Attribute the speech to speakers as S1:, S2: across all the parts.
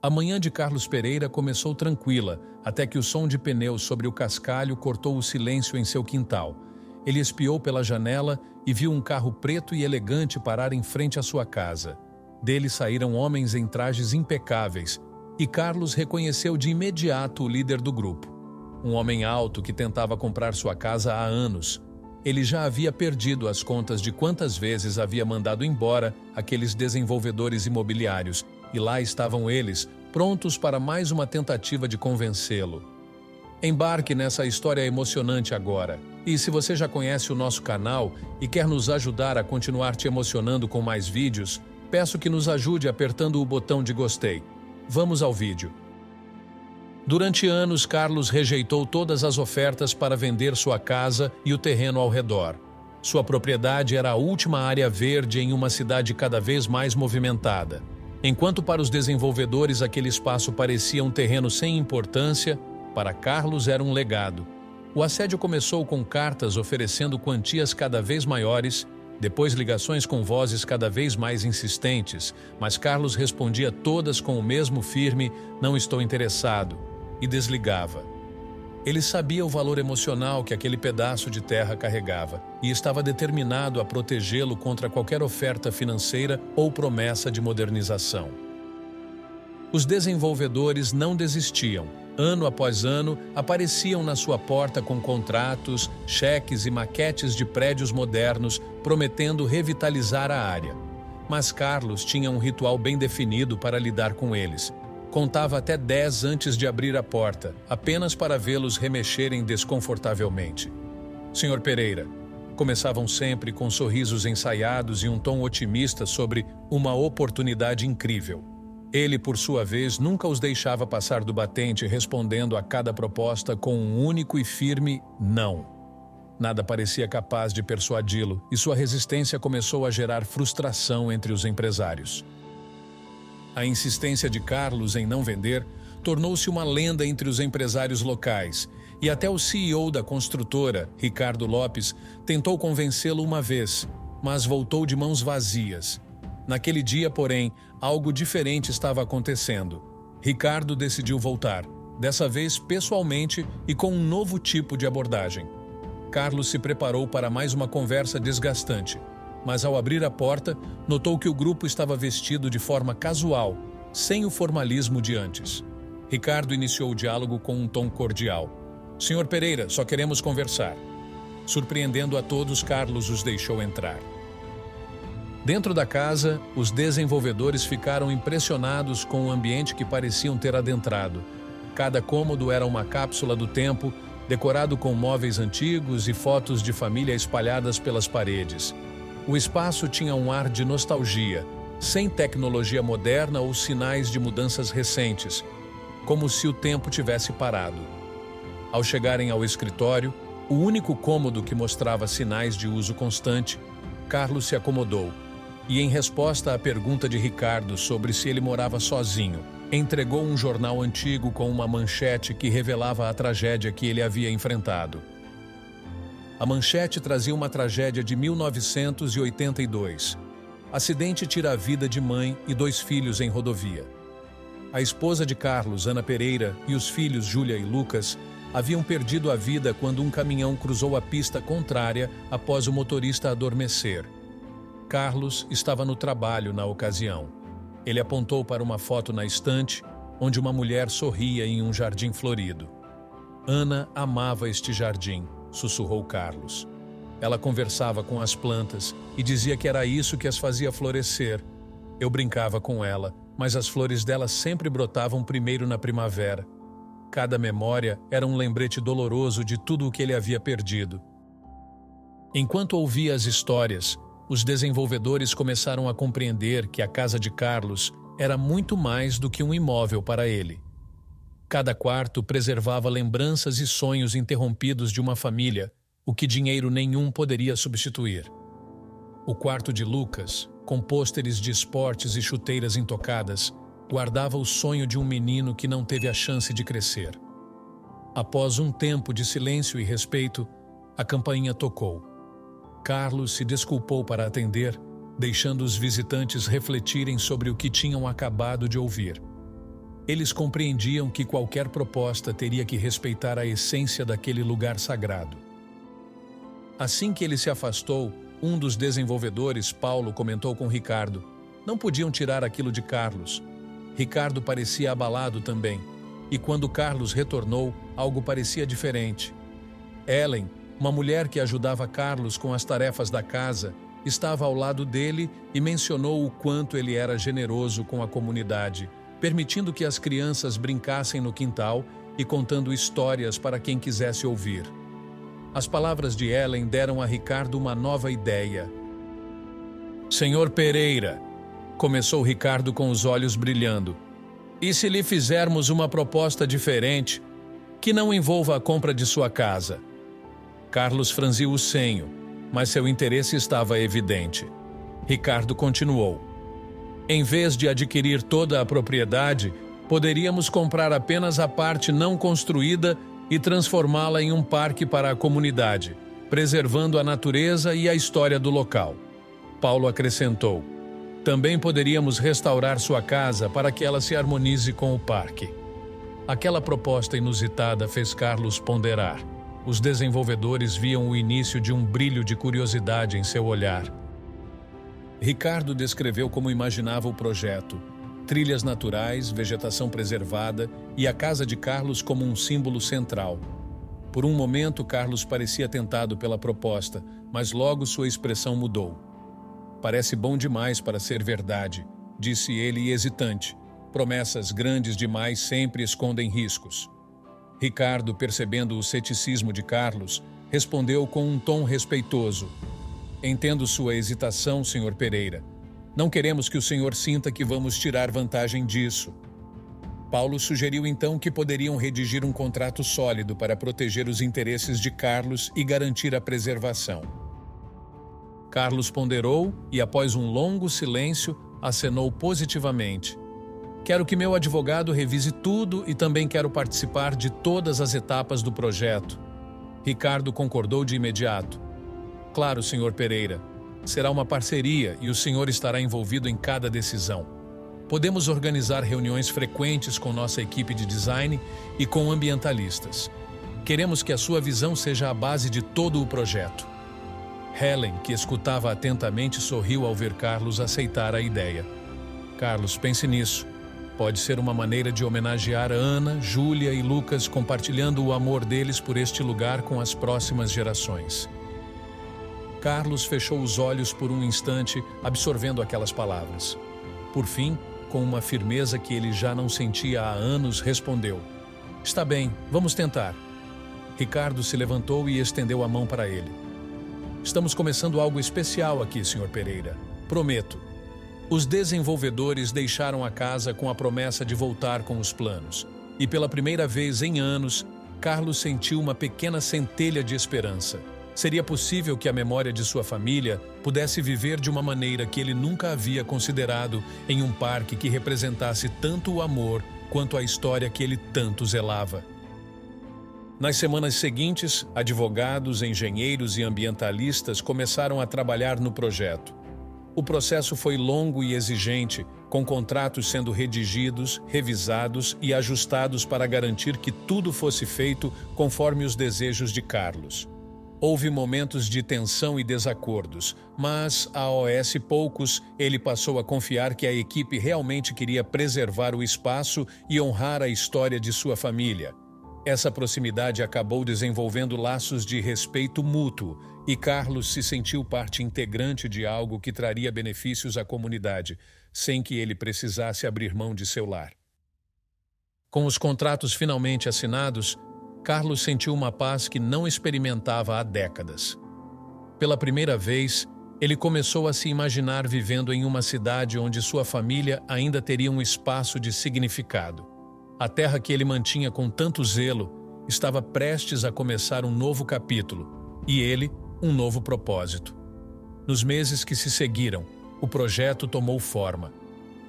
S1: A manhã de Carlos Pereira começou tranquila, até que o som de pneus sobre o cascalho cortou o silêncio em seu quintal. Ele espiou pela janela e viu um carro preto e elegante parar em frente à sua casa. Dele saíram homens em trajes impecáveis, e Carlos reconheceu de imediato o líder do grupo. Um homem alto que tentava comprar sua casa há anos. Ele já havia perdido as contas de quantas vezes havia mandado embora aqueles desenvolvedores imobiliários, e lá estavam eles, prontos para mais uma tentativa de convencê-lo. Embarque nessa história emocionante agora. E se você já conhece o nosso canal e quer nos ajudar a continuar te emocionando com mais vídeos, peço que nos ajude apertando o botão de gostei. Vamos ao vídeo. Durante anos, Carlos rejeitou todas as ofertas para vender sua casa e o terreno ao redor. Sua propriedade era a última área verde em uma cidade cada vez mais movimentada. Enquanto para os desenvolvedores aquele espaço parecia um terreno sem importância, para Carlos era um legado. O assédio começou com cartas oferecendo quantias cada vez maiores, depois ligações com vozes cada vez mais insistentes, mas Carlos respondia todas com o mesmo firme "não estou interessado" e desligava. Ele sabia o valor emocional que aquele pedaço de terra carregava e estava determinado a protegê-lo contra qualquer oferta financeira ou promessa de modernização. Os desenvolvedores não desistiam. Ano após ano, apareciam na sua porta com contratos, cheques e maquetes de prédios modernos, prometendo revitalizar a área. Mas Carlos tinha um ritual bem definido para lidar com eles. Contava até 10 antes de abrir a porta, apenas para vê-los remexerem desconfortavelmente. Senhor Pereira, começavam sempre com sorrisos ensaiados e um tom otimista sobre uma oportunidade incrível. Ele, por sua vez, nunca os deixava passar do batente, respondendo a cada proposta com um único e firme não. Nada parecia capaz de persuadi-lo, e sua resistência começou a gerar frustração entre os empresários. A insistência de Carlos em não vender tornou-se uma lenda entre os empresários locais, e até o CEO da construtora, Ricardo Lopes, tentou convencê-lo uma vez, mas voltou de mãos vazias. Naquele dia, porém, algo diferente estava acontecendo. Ricardo decidiu voltar, dessa vez pessoalmente e com um novo tipo de abordagem. Carlos se preparou para mais uma conversa desgastante, mas ao abrir a porta, notou que o grupo estava vestido de forma casual, sem o formalismo de antes. Ricardo iniciou o diálogo com um tom cordial. "Senhor Pereira, só queremos conversar." Surpreendendo a todos, Carlos os deixou entrar. Dentro da casa, os desenvolvedores ficaram impressionados com o ambiente que pareciam ter adentrado. Cada cômodo era uma cápsula do tempo, decorado com móveis antigos e fotos de família espalhadas pelas paredes. O espaço tinha um ar de nostalgia, sem tecnologia moderna ou sinais de mudanças recentes, como se o tempo tivesse parado. Ao chegarem ao escritório, o único cômodo que mostrava sinais de uso constante, Carlos se acomodou e, em resposta à pergunta de Ricardo sobre se ele morava sozinho, entregou um jornal antigo com uma manchete que revelava a tragédia que ele havia enfrentado. A manchete trazia uma tragédia de 1982. Acidente tira a vida de mãe e 2 filhos em rodovia. A esposa de Carlos, Ana Pereira, e os filhos, Júlia e Lucas, haviam perdido a vida quando um caminhão cruzou a pista contrária após o motorista adormecer. Carlos estava no trabalho na ocasião. Ele apontou para uma foto na estante, onde uma mulher sorria em um jardim florido. Ana amava este jardim, sussurrou Carlos. Ela conversava com as plantas e dizia que era isso que as fazia florescer. Eu brincava com ela, mas as flores dela sempre brotavam primeiro na primavera. Cada memória era um lembrete doloroso de tudo o que ele havia perdido. Enquanto ouvia as histórias, os desenvolvedores começaram a compreender que a casa de Carlos era muito mais do que um imóvel para ele. Cada quarto preservava lembranças e sonhos interrompidos de uma família, o que dinheiro nenhum poderia substituir. O quarto de Lucas, com pôsteres de esportes e chuteiras intocadas, guardava o sonho de um menino que não teve a chance de crescer. Após um tempo de silêncio e respeito, a campainha tocou. Carlos se desculpou para atender, deixando os visitantes refletirem sobre o que tinham acabado de ouvir. Eles compreendiam que qualquer proposta teria que respeitar a essência daquele lugar sagrado. Assim que ele se afastou, um dos desenvolvedores, Paulo, comentou com Ricardo: não podiam tirar aquilo de Carlos. Ricardo parecia abalado também, e quando Carlos retornou, algo parecia diferente. Ellen, uma mulher que ajudava Carlos com as tarefas da casa, estava ao lado dele e mencionou o quanto ele era generoso com a comunidade, permitindo que as crianças brincassem no quintal e contando histórias para quem quisesse ouvir. As palavras de Ellen deram a Ricardo uma nova ideia. Senhor Pereira, começou Ricardo com os olhos brilhando, e se lhe fizermos uma proposta diferente, que não envolva a compra de sua casa? Carlos franziu o senho, mas seu interesse estava evidente. Ricardo continuou. Em vez de adquirir toda a propriedade, poderíamos comprar apenas a parte não construída e transformá-la em um parque para a comunidade, preservando a natureza e a história do local. Paulo acrescentou: também poderíamos restaurar sua casa para que ela se harmonize com o parque. Aquela proposta inusitada fez Carlos ponderar. Os desenvolvedores viam o início de um brilho de curiosidade em seu olhar. Ricardo descreveu como imaginava o projeto: trilhas naturais, vegetação preservada e a casa de Carlos como um símbolo central. Por um momento, Carlos parecia tentado pela proposta, mas logo sua expressão mudou. Parece bom demais para ser verdade, disse ele hesitante. Promessas grandes demais sempre escondem riscos. Ricardo, percebendo o ceticismo de Carlos, respondeu com um tom respeitoso: entendo sua hesitação, Sr. Pereira. Não queremos que o senhor sinta que vamos tirar vantagem disso. Paulo sugeriu então que poderiam redigir um contrato sólido para proteger os interesses de Carlos e garantir a preservação. Carlos ponderou e, após um longo silêncio, acenou positivamente. Quero que meu advogado revise tudo e também quero participar de todas as etapas do projeto. Ricardo concordou de imediato. Claro, Sr. Pereira. Será uma parceria e o senhor estará envolvido em cada decisão. Podemos organizar reuniões frequentes com nossa equipe de design e com ambientalistas. Queremos que a sua visão seja a base de todo o projeto. Helen, que escutava atentamente, sorriu ao ver Carlos aceitar a ideia. Carlos, pense nisso. Pode ser uma maneira de homenagear Ana, Júlia e Lucas, compartilhando o amor deles por este lugar com as próximas gerações. Carlos fechou os olhos por um instante, absorvendo aquelas palavras. Por fim, com uma firmeza que ele já não sentia há anos, respondeu: está bem, vamos tentar. Ricardo se levantou e estendeu a mão para ele. Estamos começando algo especial aqui, Sr. Pereira. Prometo. Os desenvolvedores deixaram a casa com a promessa de voltar com os planos. E pela primeira vez em anos, Carlos sentiu uma pequena centelha de esperança. Seria possível que a memória de sua família pudesse viver de uma maneira que ele nunca havia considerado em um parque que representasse tanto o amor quanto a história que ele tanto zelava. Nas semanas seguintes, advogados, engenheiros e ambientalistas começaram a trabalhar no projeto. O processo foi longo e exigente, com contratos sendo redigidos, revisados e ajustados para garantir que tudo fosse feito conforme os desejos de Carlos. Houve momentos de tensão e desacordos, mas, a OS poucos, ele passou a confiar que a equipe realmente queria preservar o espaço e honrar a história de sua família. Essa proximidade acabou desenvolvendo laços de respeito mútuo, e Carlos se sentiu parte integrante de algo que traria benefícios à comunidade, sem que ele precisasse abrir mão de seu lar. Com os contratos finalmente assinados, Carlos sentiu uma paz que não experimentava há décadas. Pela primeira vez, ele começou a se imaginar vivendo em uma cidade onde sua família ainda teria um espaço de significado. A terra que ele mantinha com tanto zelo estava prestes a começar um novo capítulo, e ele, um novo propósito. Nos meses que se seguiram, o projeto tomou forma.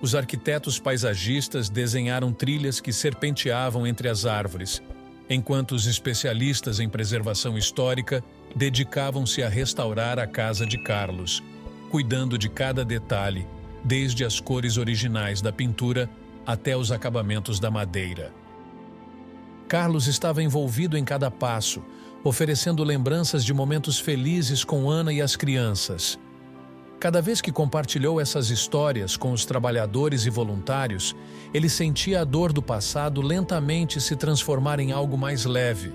S1: Os arquitetos paisagistas desenharam trilhas que serpenteavam entre as árvores, enquanto os especialistas em preservação histórica dedicavam-se a restaurar a casa de Carlos, cuidando de cada detalhe, desde as cores originais da pintura até os acabamentos da madeira. Carlos estava envolvido em cada passo, oferecendo lembranças de momentos felizes com Ana e as crianças. Cada vez que compartilhou essas histórias com os trabalhadores e voluntários, ele sentia a dor do passado lentamente se transformar em algo mais leve,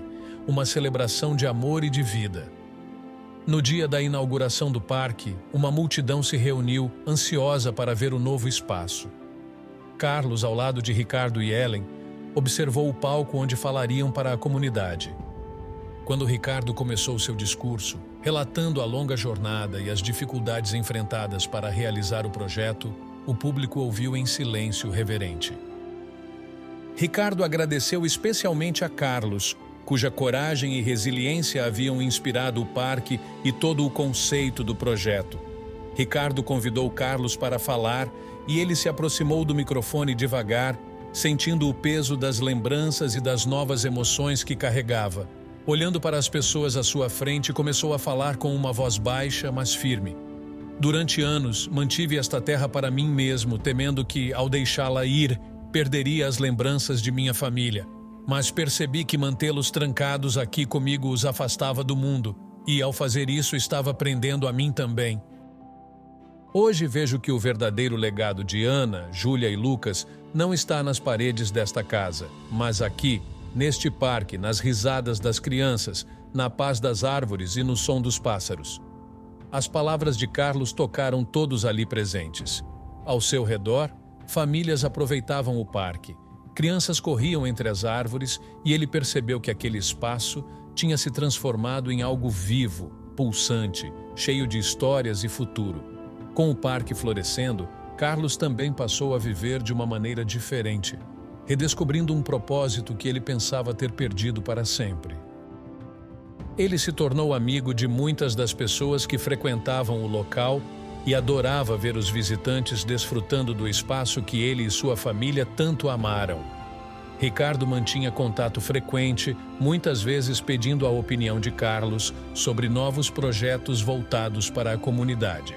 S1: uma celebração de amor e de vida. No dia da inauguração do parque, uma multidão se reuniu, ansiosa para ver o novo espaço. Carlos, ao lado de Ricardo e Ellen, observou o palco onde falariam para a comunidade. Quando Ricardo começou seu discurso, relatando a longa jornada e as dificuldades enfrentadas para realizar o projeto, o público ouviu em silêncio reverente. Ricardo agradeceu especialmente a Carlos, cuja coragem e resiliência haviam inspirado o parque e todo o conceito do projeto. Ricardo convidou Carlos para falar e ele se aproximou do microfone devagar, sentindo o peso das lembranças e das novas emoções que carregava. Olhando para as pessoas à sua frente, começou a falar com uma voz baixa, mas firme. Durante anos, mantive esta terra para mim mesmo, temendo que, ao deixá-la ir, perderia as lembranças de minha família. Mas percebi que mantê-los trancados aqui comigo os afastava do mundo, e ao fazer isso estava prendendo a mim também. Hoje vejo que o verdadeiro legado de Ana, Júlia e Lucas não está nas paredes desta casa, mas aqui, neste parque, nas risadas das crianças, na paz das árvores e no som dos pássaros. As palavras de Carlos tocaram todos ali presentes. Ao seu redor, famílias aproveitavam o parque. Crianças corriam entre as árvores e ele percebeu que aquele espaço tinha se transformado em algo vivo, pulsante, cheio de histórias e futuro. Com o parque florescendo, Carlos também passou a viver de uma maneira diferente, redescobrindo um propósito que ele pensava ter perdido para sempre. Ele se tornou amigo de muitas das pessoas que frequentavam o local e adorava ver os visitantes desfrutando do espaço que ele e sua família tanto amaram. Ricardo mantinha contato frequente, muitas vezes pedindo a opinião de Carlos sobre novos projetos voltados para a comunidade.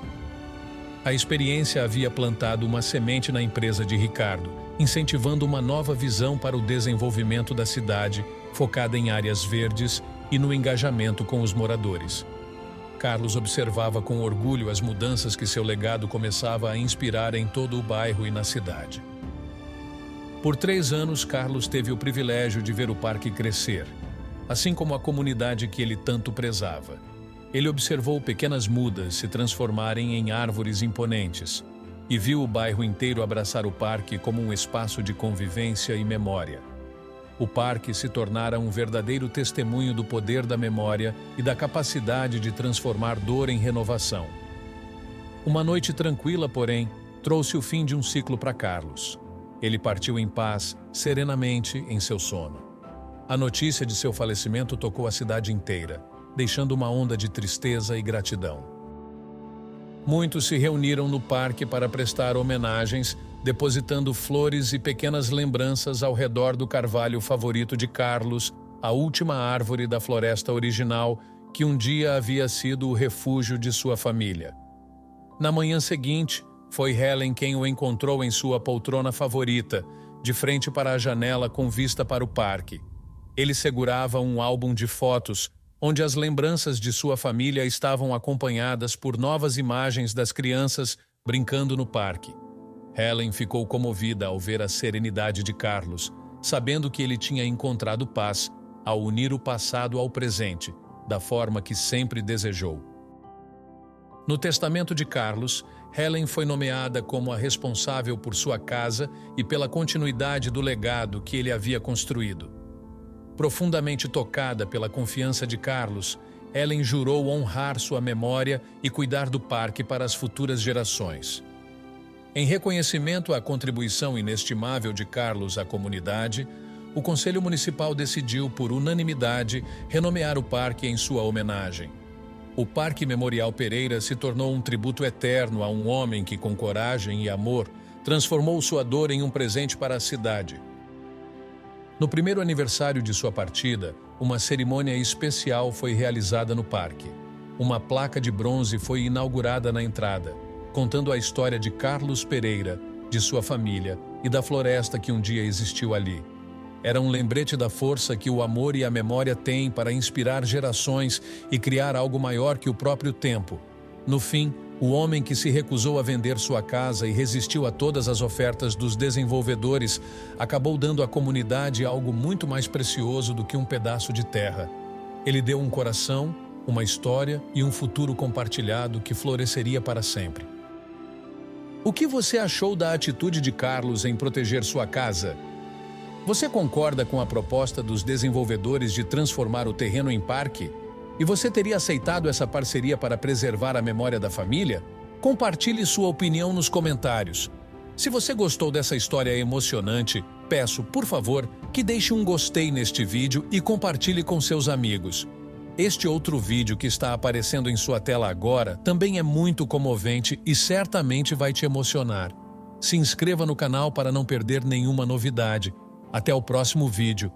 S1: A experiência havia plantado uma semente na empresa de Ricardo, incentivando uma nova visão para o desenvolvimento da cidade, focada em áreas verdes e no engajamento com os moradores. Carlos observava com orgulho as mudanças que seu legado começava a inspirar em todo o bairro e na cidade. Por 3 anos, Carlos teve o privilégio de ver o parque crescer, assim como a comunidade que ele tanto prezava. Ele observou pequenas mudas se transformarem em árvores imponentes e viu o bairro inteiro abraçar o parque como um espaço de convivência e memória. O parque se tornara um verdadeiro testemunho do poder da memória e da capacidade de transformar dor em renovação. Uma noite tranquila, porém, trouxe o fim de um ciclo para Carlos. Ele partiu em paz, serenamente, em seu sono. A notícia de seu falecimento tocou a cidade inteira, deixando uma onda de tristeza e gratidão. Muitos se reuniram no parque para prestar homenagens, depositando flores e pequenas lembranças ao redor do carvalho favorito de Carlos, a última árvore da floresta original que um dia havia sido o refúgio de sua família. Na manhã seguinte, foi Helen quem o encontrou em sua poltrona favorita, de frente para a janela com vista para o parque. Ele segurava um álbum de fotos, onde as lembranças de sua família estavam acompanhadas por novas imagens das crianças brincando no parque. Helen ficou comovida ao ver a serenidade de Carlos, sabendo que ele tinha encontrado paz ao unir o passado ao presente, da forma que sempre desejou. No testamento de Carlos, Helen foi nomeada como a responsável por sua casa e pela continuidade do legado que ele havia construído. Profundamente tocada pela confiança de Carlos, Helen jurou honrar sua memória e cuidar do parque para as futuras gerações. Em reconhecimento à contribuição inestimável de Carlos à comunidade, o Conselho Municipal decidiu, por unanimidade, renomear o parque em sua homenagem. O Parque Memorial Pereira se tornou um tributo eterno a um homem que, com coragem e amor, transformou sua dor em um presente para a cidade. No primeiro aniversário de sua partida, uma cerimônia especial foi realizada no parque. Uma placa de bronze foi inaugurada na entrada, contando a história de Carlos Pereira, de sua família e da floresta que um dia existiu ali. Era um lembrete da força que o amor e a memória têm para inspirar gerações e criar algo maior que o próprio tempo. No fim, o homem que se recusou a vender sua casa e resistiu a todas as ofertas dos desenvolvedores acabou dando à comunidade algo muito mais precioso do que um pedaço de terra. Ele deu um coração, uma história e um futuro compartilhado que floresceria para sempre. O que você achou da atitude de Carlos em proteger sua casa? Você concorda com a proposta dos desenvolvedores de transformar o terreno em parque? E você teria aceitado essa parceria para preservar a memória da família? Compartilhe sua opinião nos comentários. Se você gostou dessa história emocionante, peço, por favor, que deixe um gostei neste vídeo e compartilhe com seus amigos. Este outro vídeo que está aparecendo em sua tela agora também é muito comovente e certamente vai te emocionar. Se inscreva no canal para não perder nenhuma novidade. Até o próximo vídeo.